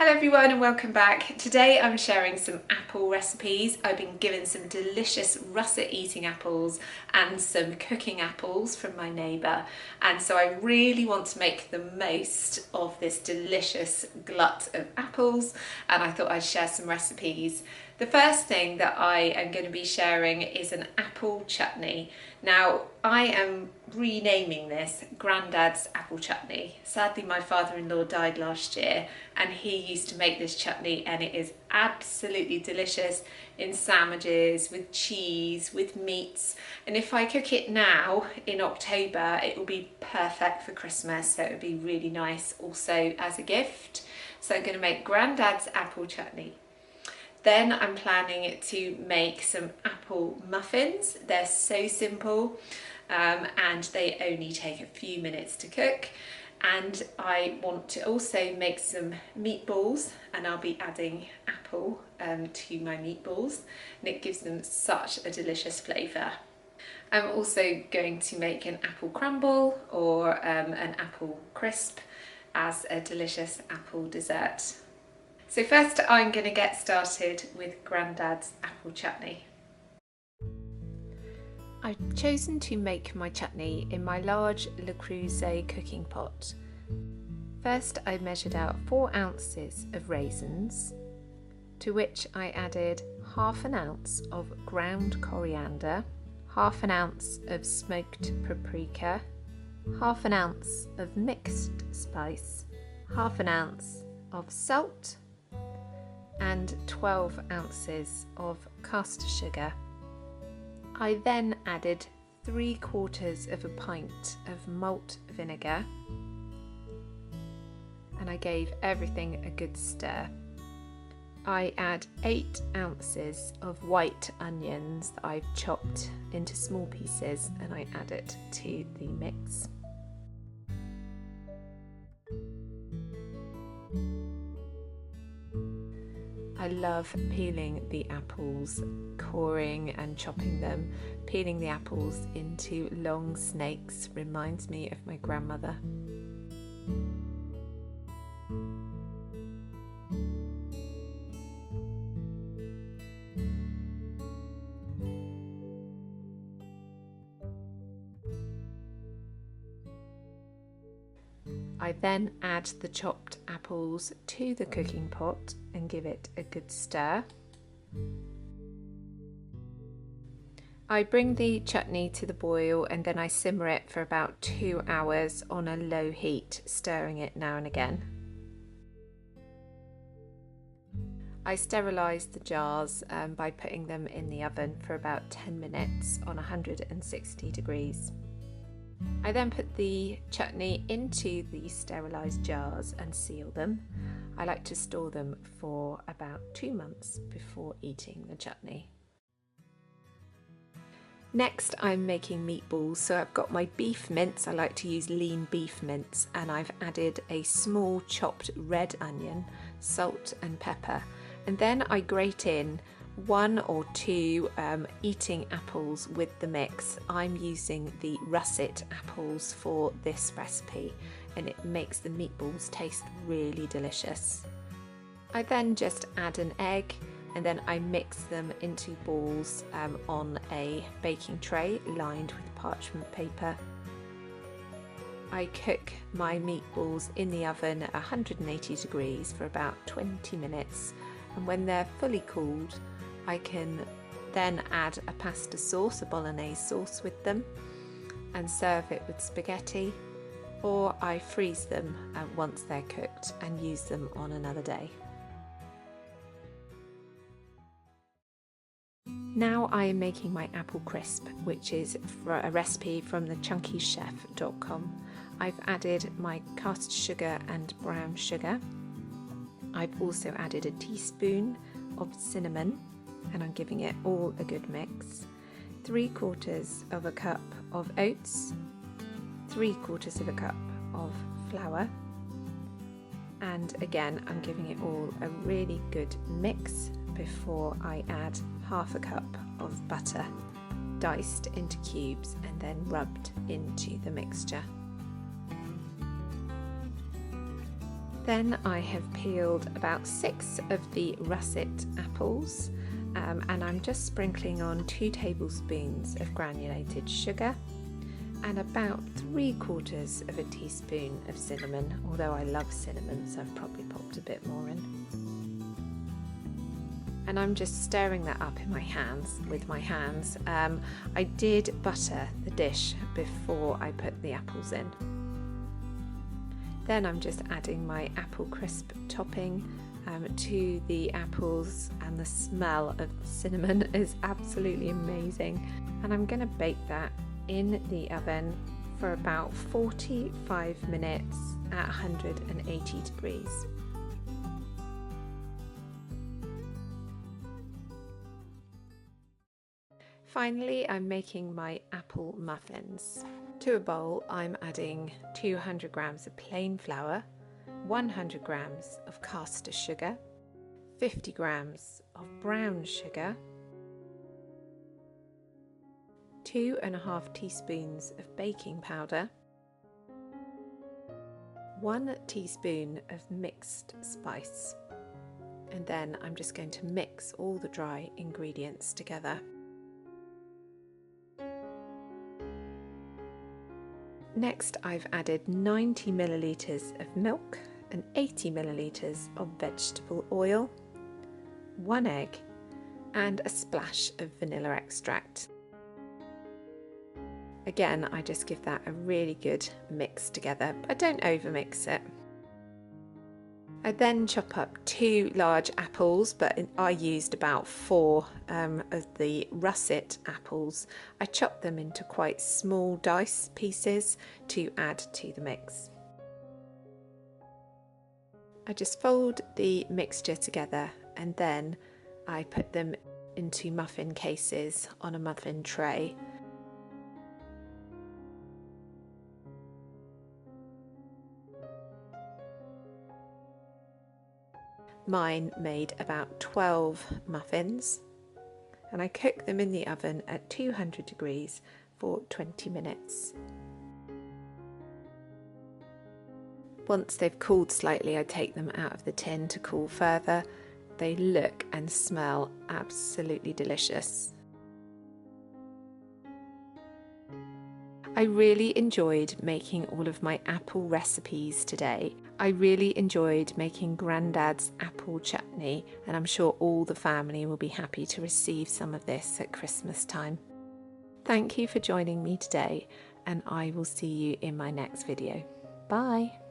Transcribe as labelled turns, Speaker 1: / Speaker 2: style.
Speaker 1: Hello everyone and welcome back. Today I'm sharing some apple recipes. I've been given some delicious russet eating apples and some cooking apples from my neighbour, and so I really want to make the most of this delicious glut of apples, and I thought I'd share some recipes. The first thing that I am going to be sharing is an apple chutney. Now, I am renaming this Grandad's apple chutney. Sadly, my father-in-law died last year and he used to make this chutney, and it is absolutely delicious in sandwiches, with cheese, with meats. And if I cook it now in October, it will be perfect for Christmas. So it would be really nice also as a gift. So I'm going to make Grandad's apple chutney. Then I'm planning to make some apple muffins. They're so simple and they only take a few minutes to cook. And I want to also make some meatballs, and I'll be adding apple to my meatballs, and it gives them such a delicious flavour. I'm also going to make an apple crumble or an apple crisp as a delicious apple dessert. So first I'm going to get started with Grandad's apple chutney. I've chosen to make my chutney in my large Le Creuset cooking pot. First I measured out 4 ounces of raisins, to which I added half an ounce of ground coriander, half an ounce of smoked paprika, half an ounce of mixed spice, half an ounce of salt, and 12 ounces of caster sugar. I then added 3/4 of a pint of malt vinegar, and I gave everything a good stir. I add 8 ounces of white onions that I've chopped into small pieces, and I add it to the mix. I love peeling the apples, coring and chopping them. Peeling the apples into long snakes reminds me of my grandmother. I then add the chopped apples to the cooking pot and give it a good stir. I bring the chutney to the boil, and then I simmer it for about 2 hours on a low heat, stirring it now and again. I sterilise the jars by putting them in the oven for about 10 minutes on 160 degrees. I then put the chutney into the sterilised jars and seal them. I like to store them for about 2 months before eating the chutney. Next I'm making meatballs, so I've got my beef mince. I like to use lean beef mince, and I've added a small chopped red onion, salt and pepper, and then I grate in 1 or 2 eating apples with the mix. I'm using the russet apples for this recipe, and it makes the meatballs taste really delicious. I then just add an egg, and then I mix them into balls on a baking tray lined with parchment paper. I cook my meatballs in the oven at 180 degrees for about 20 minutes, and when they're fully cooled, I can then add a pasta sauce, a bolognese sauce with them, and serve it with spaghetti, or I freeze them once they're cooked and use them on another day. Now I am making my apple crisp, which is a recipe from thechunkychef.com. I've added my caster sugar and brown sugar. I've also added a teaspoon of cinnamon, and I'm giving it all a good mix. 3/4 of a cup of oats, 3/4 of a cup of flour, and again I'm giving it all a really good mix before I add half a cup of butter, diced into cubes and then rubbed into the mixture. Then I have peeled about 6 of the russet apples, and I'm just sprinkling on 2 tablespoons of granulated sugar and about 3/4 of a teaspoon of cinnamon, although I love cinnamon, so I've probably popped a bit more in. And I'm just stirring that up in my hands, with my hands. I did butter the dish before I put the apples in. Then I'm just adding my apple crisp topping to the apples, and the smell of the cinnamon is absolutely amazing. And I'm going to bake that in the oven for about 45 minutes at 180 degrees. Finally, I'm making my apple muffins. To a bowl, I'm adding 200 grams of plain flour, 100 grams of caster sugar, 50 grams of brown sugar, 2.5 teaspoons of baking powder, 1 teaspoon of mixed spice, and then I'm just going to mix all the dry ingredients together. Next, I've added 90 millilitres of milk and 80 millilitres of vegetable oil, 1 egg, and a splash of vanilla extract. Again, I just give that a really good mix together, but I don't overmix it. I then chop up 2 large apples, but I used about 4 of the russet apples. I chopped them into quite small dice pieces to add to the mix. I just fold the mixture together and then I put them into muffin cases on a muffin tray. Mine made about 12 muffins, and I cook them in the oven at 200 degrees for 20 minutes. Once they've cooled slightly, I take them out of the tin to cool further. They look and smell absolutely delicious. I really enjoyed making all of my apple recipes today. I really enjoyed making Grandad's apple chutney, and I'm sure all the family will be happy to receive some of this at Christmas time. Thank you for joining me today, and I will see you in my next video. Bye!